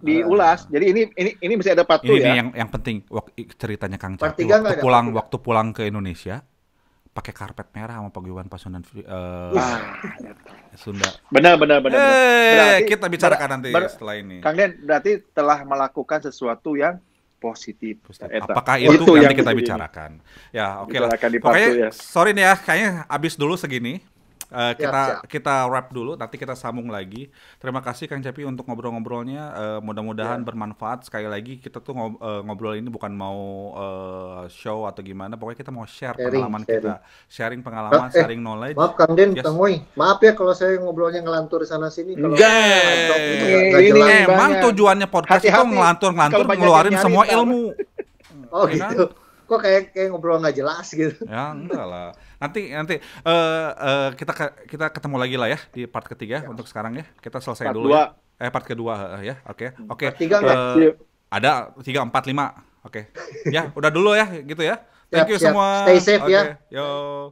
diulas. Jadi ini mesti ada part 2 ya. Ini yang penting ceritanya Kang Cepi waktu pulang ke Indonesia pakai karpet merah sama Paguyuban Pasundan Sunda. Benar. Berarti kita bicarakan nanti setelah ini. Kang Den berarti telah melakukan sesuatu yang positif. Apakah itu nanti kita bicarakan? Ya, oke lah. Pokoknya sorry nih ya, kayaknya habis dulu segini. Kita wrap dulu, nanti kita sambung lagi. Terima kasih Kang Cepi untuk ngobrol-ngobrolnya. Mudah-mudahan bermanfaat. Sekali lagi kita tuh ngobrol ini bukan mau show atau gimana. Pokoknya kita mau pengalaman kita, sharing pengalaman, sharing knowledge. Maaf Kang Den, Kang Moy. Maaf ya kalau saya ngobrolnya ngelantur sana sini. Enggak. Emang tujuannya podcast itu ngelantur ngeluarin semua ilmu. Oh gitu. Kok kayak ngobrol nggak jelas gitu. Ya enggak lah. Nanti kita ketemu lagi lah ya di part ketiga. Untuk sekarang ya kita selesai part dulu 2. Part kedua ya. Oke. Part 3 enggak? Ada 3, 4, 5. Oke. Ya udah dulu ya gitu ya. Thank you semua. Stay safe ya. Yo.